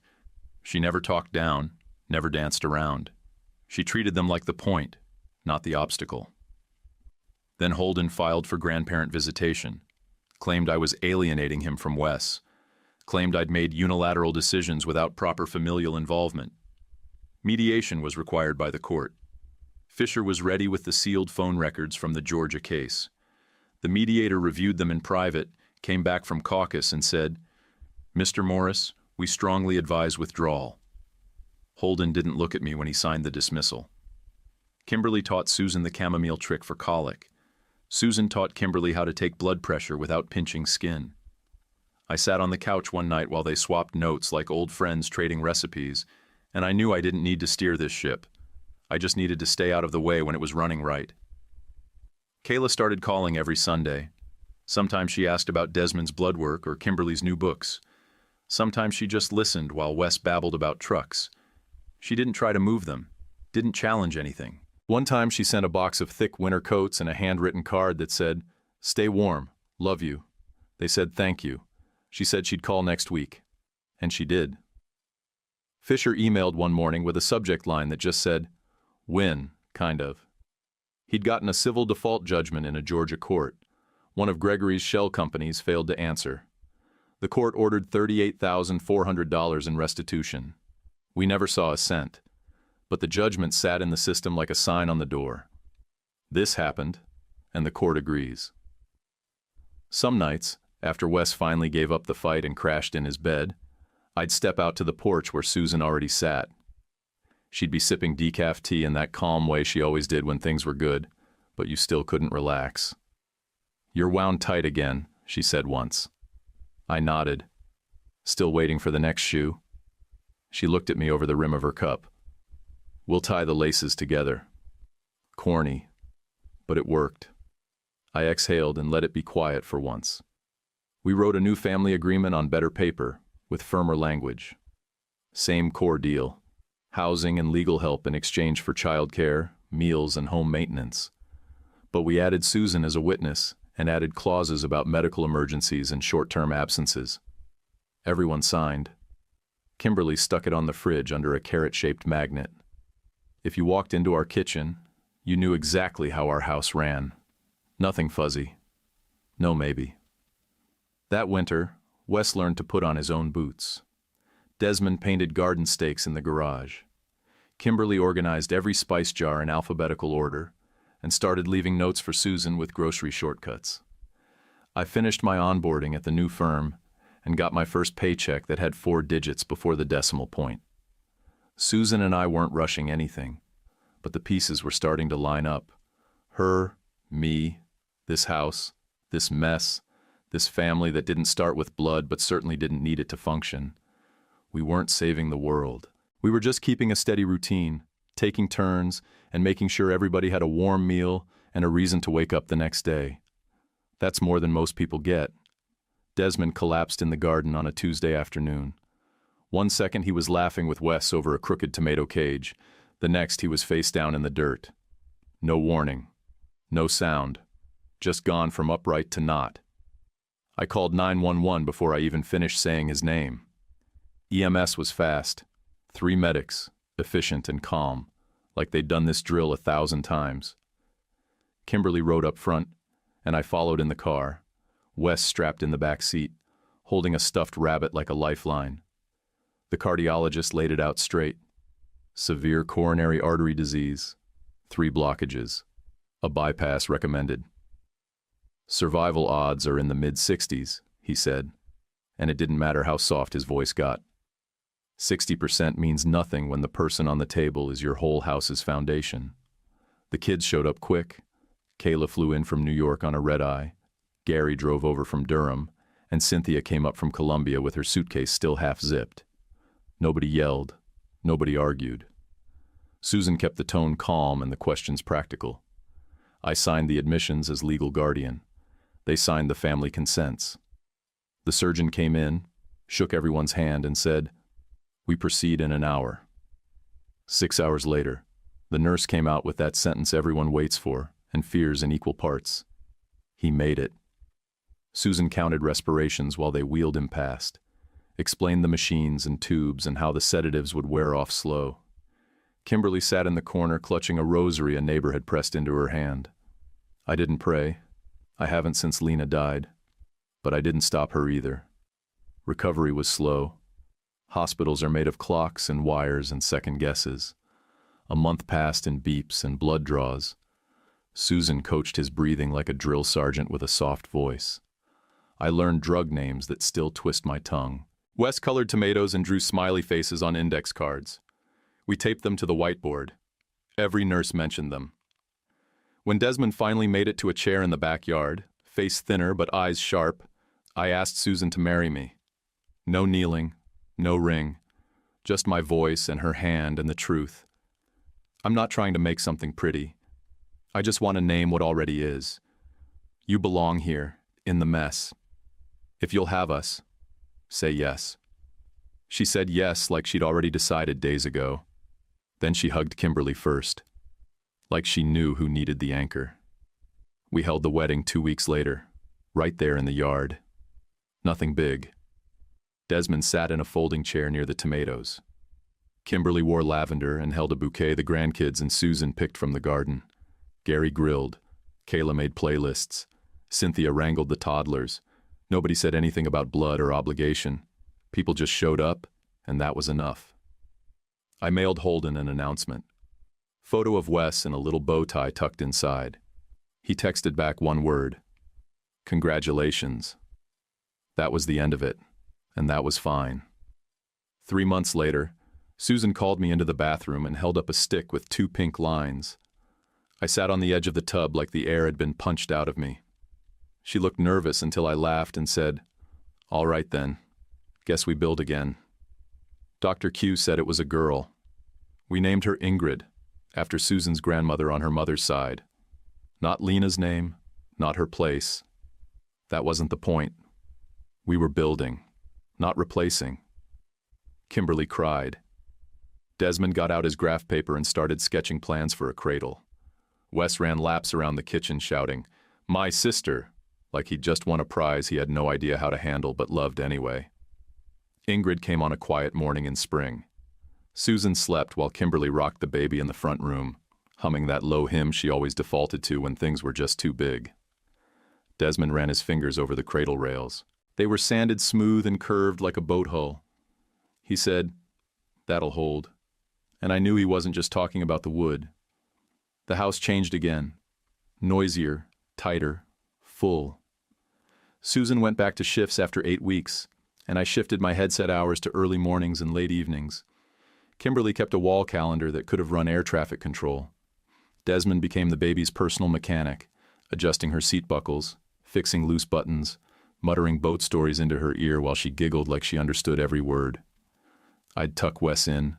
She never talked down, never danced around. She treated them like the point, not the obstacle. Then Holden filed for grandparent visitation, claimed I was alienating him from Wes, claimed I'd made unilateral decisions without proper familial involvement. Mediation was required by the court. Fisher was ready with the sealed phone records from the Georgia case. The mediator reviewed them in private, came back from caucus and said, "Mr. Morris, we strongly advise withdrawal." Holden didn't look at me when he signed the dismissal. Kimberly taught Susan the chamomile trick for colic. Susan taught Kimberly how to take blood pressure without pinching skin. I sat on the couch one night while they swapped notes like old friends trading recipes, and I knew I didn't need to steer this ship. I just needed to stay out of the way when it was running right. Kayla started calling every Sunday. Sometimes she asked about Desmond's blood work or Kimberly's new books. Sometimes she just listened while Wes babbled about trucks. She didn't try to move them, didn't challenge anything. One time she sent a box of thick winter coats and a handwritten card that said, "Stay warm, love you." They said thank you. She said she'd call next week. And she did. Fisher emailed one morning with a subject line that just said, "Win, kind of." He'd gotten a civil default judgment in a Georgia court. One of Gregory's shell companies failed to answer. The court ordered $38,400 in restitution. We never saw a cent, but the judgment sat in the system like a sign on the door. This happened, and the court agrees. Some nights, after Wes finally gave up the fight and crashed in his bed, I'd step out to the porch where Susan already sat. She'd be sipping decaf tea in that calm way she always did when things were good, but you still couldn't relax. "You're wound tight again," she said once. I nodded, still waiting for the next shoe. She looked at me over the rim of her cup. "We'll tie the laces together." Corny, but it worked. I exhaled and let it be quiet for once. We wrote a new family agreement on better paper, with firmer language. Same core deal. housing and legal help in exchange for childcare, meals, and home maintenance. But we added Susan as a witness and added clauses about medical emergencies and short-term absences. Everyone signed. Kimberly stuck it on the fridge under a carrot-shaped magnet. If you walked into our kitchen, you knew exactly how our house ran. Nothing fuzzy. No maybe. That winter, Wes learned to put on his own boots. Desmond painted garden stakes in the garage. Kimberly organized every spice jar in alphabetical order and started leaving notes for Susan with grocery shortcuts. I finished my onboarding at the new firm and got my first paycheck that had 4 digits before the decimal point. Susan and I weren't rushing anything, but the pieces were starting to line up. Her, me, this house, this mess, this family that didn't start with blood but certainly didn't need it to function. We weren't saving the world. We were just keeping a steady routine, taking turns, and making sure everybody had a warm meal and a reason to wake up the next day. That's more than most people get. Desmond collapsed in the garden on a Tuesday afternoon. One second he was laughing with Wes over a crooked tomato cage. The next he was face down in the dirt. No warning. No sound. Just gone from upright to not. I called 911 before I even finished saying his name. EMS was fast. 3 medics, efficient and calm, like they'd done this drill 1,000 times. Kimberly rode up front, and I followed in the car, Wes strapped in the back seat, holding a stuffed rabbit like a lifeline. The cardiologist laid it out straight. Severe coronary artery disease, 3 blockages, a bypass recommended. Survival odds are in the mid-60s, he said, and it didn't matter how soft his voice got. 60% means nothing when the person on the table is your whole house's foundation. The kids showed up quick. Kayla flew in from New York on a red-eye. Gary drove over from Durham, and Cynthia came up from Columbia with her suitcase still half-zipped. Nobody yelled. Nobody argued. Susan kept the tone calm and the questions practical. I signed the admissions as legal guardian. They signed the family consents. The surgeon came in, shook everyone's hand, and said, "We proceed in an hour." 6 hours later, the nurse came out with that sentence everyone waits for and fears in equal parts. He made it. Susan counted respirations while they wheeled him past, explained the machines and tubes and how the sedatives would wear off slow. Kimberly sat in the corner clutching a rosary a neighbor had pressed into her hand. I didn't pray. I haven't since Lena died. But I didn't stop her either. Recovery was slow. Hospitals are made of clocks and wires and second guesses. A month passed in beeps and blood draws. Susan coached his breathing like a drill sergeant with a soft voice. I learned drug names that still twist my tongue. Wes colored tomatoes and drew smiley faces on index cards. We taped them to the whiteboard. Every nurse mentioned them. When Desmond finally made it to a chair in the backyard, face thinner but eyes sharp, I asked Susan to marry me. No kneeling, no ring, just my voice and her hand and the truth. I'm not trying to make something pretty. I just want to name what already is. You belong here, in the mess. If you'll have us, say yes. She said yes like she'd already decided days ago. Then she hugged Kimberly first, like she knew who needed the anchor. We held the wedding 2 weeks later, right there in the yard. Nothing big. Desmond sat in a folding chair near the tomatoes. Kimberly wore lavender and held a bouquet the grandkids and Susan picked from the garden. Gary grilled. Kayla made playlists. Cynthia wrangled the toddlers. Nobody said anything about blood or obligation. People just showed up, and that was enough. I mailed Holden an announcement. Photo of Wes in a little bow tie tucked inside. He texted back one word. Congratulations. That was the end of it, and that was fine. 3 months later, Susan called me into the bathroom and held up a stick with 2 pink lines. I sat on the edge of the tub like the air had been punched out of me. She looked nervous until I laughed and said, "All right then, guess we build again." Dr. Q said it was a girl. We named her Ingrid, after Susan's grandmother on her mother's side. Not Lena's name, not her place. That wasn't the point. We were building, not replacing. Kimberly cried. Desmond got out his graph paper and started sketching plans for a cradle. Wes ran laps around the kitchen shouting, "My sister!" like he'd just won a prize he had no idea how to handle but loved anyway. Ingrid came on a quiet morning in spring. Susan slept while Kimberly rocked the baby in the front room, humming that low hymn she always defaulted to when things were just too big. Desmond ran his fingers over the cradle rails. They were sanded smooth and curved like a boat hull. He said, "That'll hold." And I knew he wasn't just talking about the wood. The house changed again. Noisier, tighter, full. Susan went back to shifts after 8 weeks, and I shifted my headset hours to early mornings and late evenings. Kimberly kept a wall calendar that could have run air traffic control. Desmond became the baby's personal mechanic, adjusting her seat buckles, fixing loose buttons, muttering boat stories into her ear while she giggled like she understood every word. I'd tuck Wes in,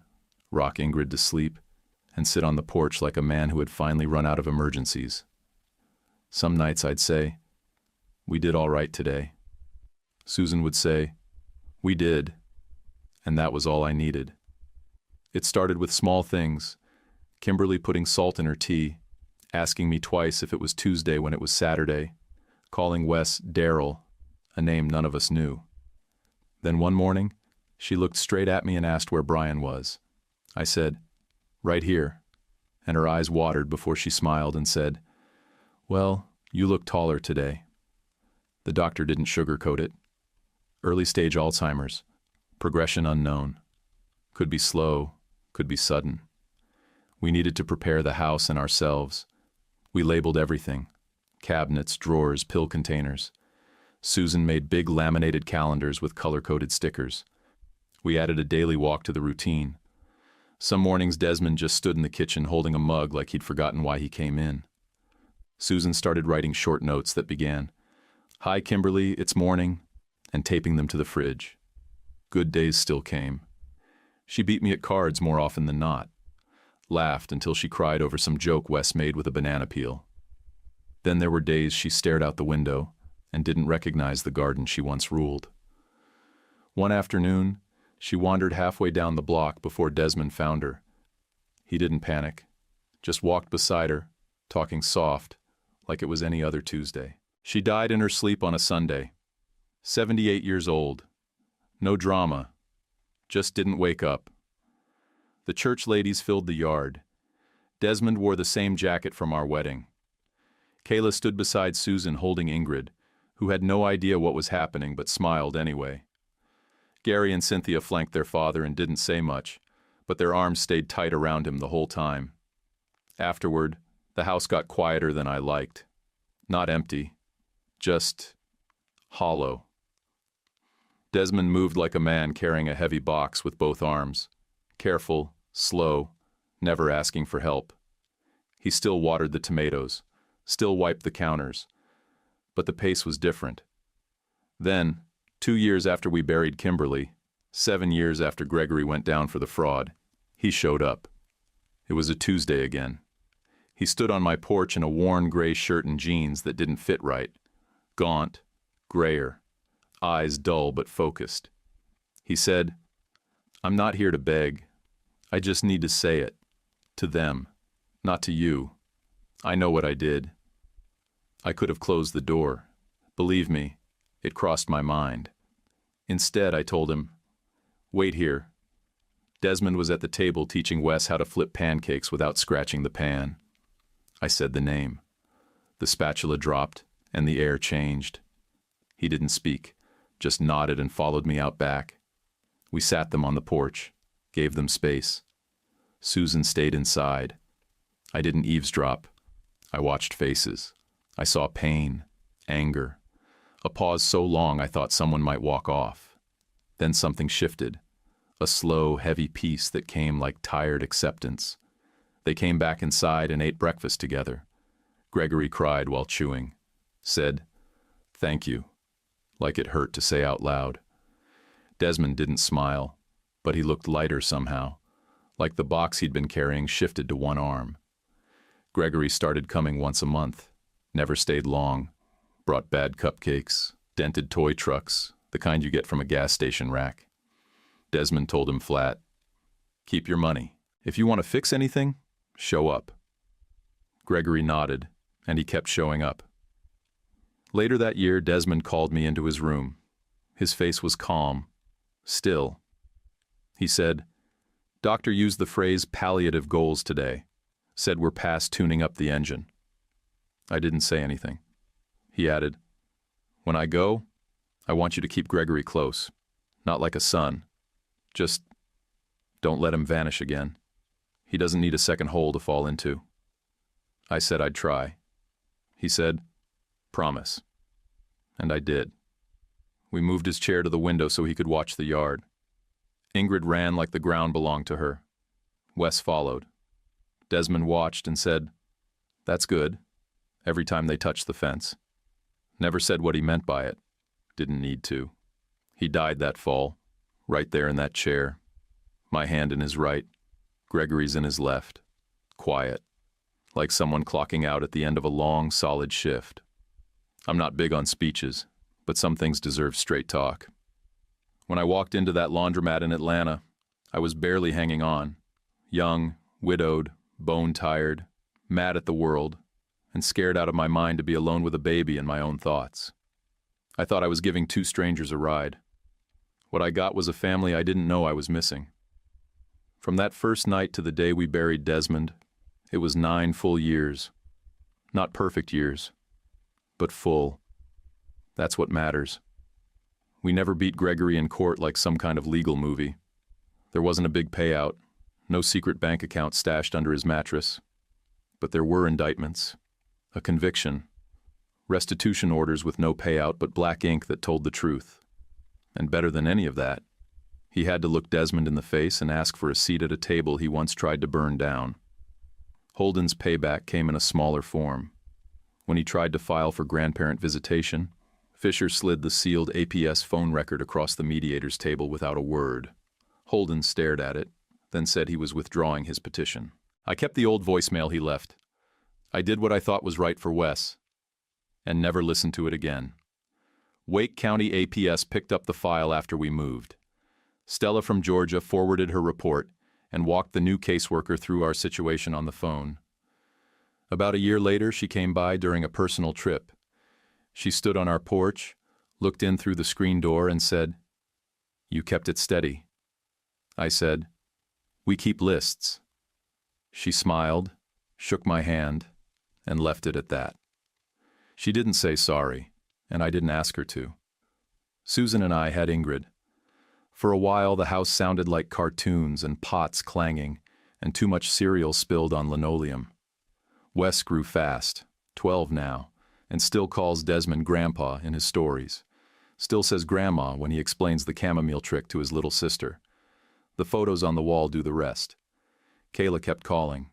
rock Ingrid to sleep, and sit on the porch like a man who had finally run out of emergencies. Some nights I'd say, "We did all right today." Susan would say, "We did," and that was all I needed. It started with small things, Kimberly putting salt in her tea, asking me twice if it was Tuesday when it was Saturday, calling Wes Daryl, a name none of us knew. Then one morning, she looked straight at me and asked where Brian was. I said, "Right here," and her eyes watered before she smiled and said, "Well, you look taller today." The doctor didn't sugarcoat it. Early stage Alzheimer's, progression unknown. Could be slow, could be sudden. We needed to prepare the house and ourselves. We labeled everything: cabinets, drawers, pill containers. Susan made big laminated calendars with color-coded stickers. We added a daily walk to the routine. Some mornings Desmond just stood in the kitchen holding a mug like he'd forgotten why he came in. Susan started writing short notes that began, "Hi, Kimberly, it's morning," and taping them to the fridge. Good days still came. She beat me at cards more often than not. Laughed until she cried over some joke Wes made with a banana peel. Then there were days she stared out the window and didn't recognize the garden she once ruled. One afternoon, she wandered halfway down the block before Desmond found her. He didn't panic, just walked beside her, talking soft, like it was any other Tuesday. She died in her sleep on a Sunday. 78 years old. No drama. Just didn't wake up. The church ladies filled the yard. Desmond wore the same jacket from our wedding. Kayla stood beside Susan holding Ingrid, who had no idea what was happening but smiled anyway. Gary and Cynthia flanked their father and didn't say much, but their arms stayed tight around him the whole time. Afterward, the house got quieter than I liked. Not empty, just hollow. Desmond moved like a man carrying a heavy box with both arms, careful, slow, never asking for help. He still watered the tomatoes, still wiped the counters, but the pace was different. Then, 2 years after we buried Kimberly, 7 years after Gregory went down for the fraud, he showed up. It was a Tuesday again. He stood on my porch in a worn gray shirt and jeans that didn't fit right, gaunt, grayer, eyes dull but focused. He said, "I'm not here to beg. I just need to say it. To them, not to you. I know what I did." I could have closed the door. Believe me, it crossed my mind. Instead, I told him, "Wait here." Desmond was at the table teaching Wes how to flip pancakes without scratching the pan. I said the name. The spatula dropped, and the air changed. He didn't speak, just nodded and followed me out back. We sat them on the porch, gave them space. Susan stayed inside. I didn't eavesdrop. I watched faces. I saw pain, anger, a pause so long I thought someone might walk off. Then something shifted, a slow, heavy peace that came like tired acceptance. They came back inside and ate breakfast together. Gregory cried while chewing, said, "Thank you," like it hurt to say out loud. Desmond didn't smile, but he looked lighter somehow, like the box he'd been carrying shifted to one arm. Gregory started coming once a month, never stayed long, brought bad cupcakes, dented toy trucks, the kind you get from a gas station rack. Desmond told him flat, Keep your money. If you want to fix anything, show up. Gregory nodded, and he kept showing up. Later that year, Desmond called me into his room. His face was calm, still. He said, "Doctor used the phrase palliative goals today. Said we're past tuning up the engine." I didn't say anything. He added, "When I go, I want you to keep Gregory close. Not like a son. Just don't let him vanish again. He doesn't need a second hole to fall into." I said I'd try. He said, "Promise." And I did. We moved his chair to the window so he could watch the yard. Ingrid ran like the ground belonged to her. Wes followed. Desmond watched and said, "That's good," every time they touched the fence. Never said what he meant by it. Didn't need to. He died that fall, right there in that chair. My hand in his right, Gregory's in his left. Quiet, like someone clocking out at the end of a long, solid shift. I'm not big on speeches, but some things deserve straight talk. When I walked into that laundromat in Atlanta, I was barely hanging on. Young, widowed, bone-tired, mad at the world, and scared out of my mind to be alone with a baby and my own thoughts. I thought I was giving two strangers a ride. What I got was a family I didn't know I was missing. From that first night to the day we buried Desmond, it was 9 full years. Not perfect years, but full. That's what matters. We never beat Gregory in court like some kind of legal movie. There wasn't a big payout, no secret bank account stashed under his mattress. But there were indictments, a conviction, restitution orders with no payout but black ink that told the truth. And better than any of that, he had to look Desmond in the face and ask for a seat at a table he once tried to burn down. Holden's payback came in a smaller form. When he tried to file for grandparent visitation, Fisher slid the sealed APS phone record across the mediator's table without a word. Holden stared at it, then said he was withdrawing his petition. I kept the old voicemail he left. I did what I thought was right for Wes, and never listened to it again. Wake County APS picked up the file after we moved. Stella from Georgia forwarded her report and walked the new caseworker through our situation on the phone. About a year later, she came by during a personal trip. She stood on our porch, looked in through the screen door and said, "You kept it steady." I said, "We keep lists." She smiled, shook my hand, and left it at that. She didn't say sorry, and I didn't ask her to. Susan and I had Ingrid. For a while, the house sounded like cartoons and pots clanging, and too much cereal spilled on linoleum. Wes grew fast, 12 now, and still calls Desmond Grandpa in his stories. Still says Grandma when he explains the chamomile trick to his little sister. The photos on the wall do the rest. Kayla kept calling.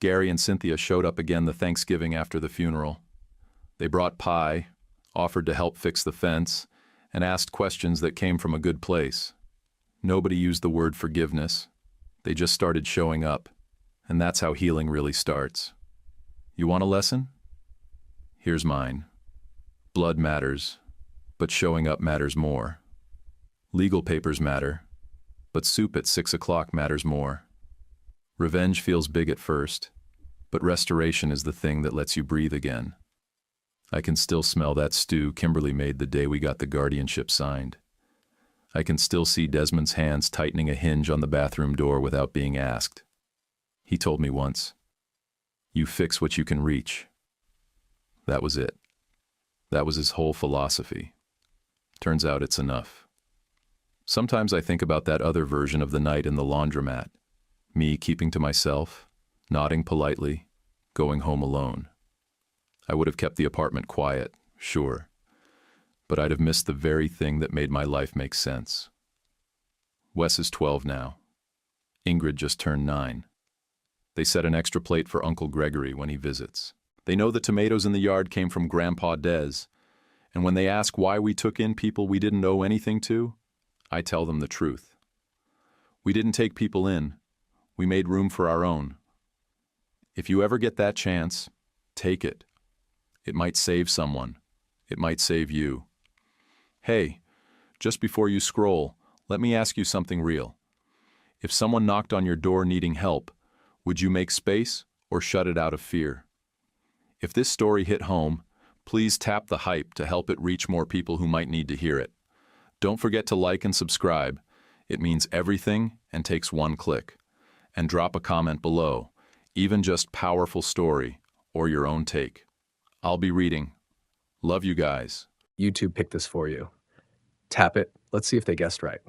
Gary and Cynthia showed up again the Thanksgiving after the funeral. They brought pie, offered to help fix the fence, and asked questions that came from a good place. Nobody used the word forgiveness. They just started showing up, and that's how healing really starts. You want a lesson? Here's mine. Blood matters, but showing up matters more. Legal papers matter, but soup at 6 o'clock matters more. Revenge feels big at first, but restoration is the thing that lets you breathe again. I can still smell that stew Kimberly made the day we got the guardianship signed. I can still see Desmond's hands tightening a hinge on the bathroom door without being asked. He told me once, "You fix what you can reach." That was it. That was his whole philosophy. Turns out it's enough. Sometimes I think about that other version of the night in the laundromat, me keeping to myself, nodding politely, going home alone. I would have kept the apartment quiet, sure, but I'd have missed the very thing that made my life make sense. Wes is 12 now. Ingrid just turned 9. They set an extra plate for Uncle Gregory when he visits. They know the tomatoes in the yard came from Grandpa Des, and when they ask why we took in people we didn't owe anything to, I tell them the truth. We didn't take people in. We made room for our own. If you ever get that chance, take it. It might save someone. It might save you. Hey, just before you scroll, let me ask you something real. If someone knocked on your door needing help, would you make space or shut it out of fear? If this story hit home, please tap the hype to help it reach more people who might need to hear it. Don't forget to like and subscribe. It means everything and takes one click. And drop a comment below, even just powerful story or your own take. I'll be reading. Love you guys. YouTube picked this for you. Tap it. Let's see if they guessed right.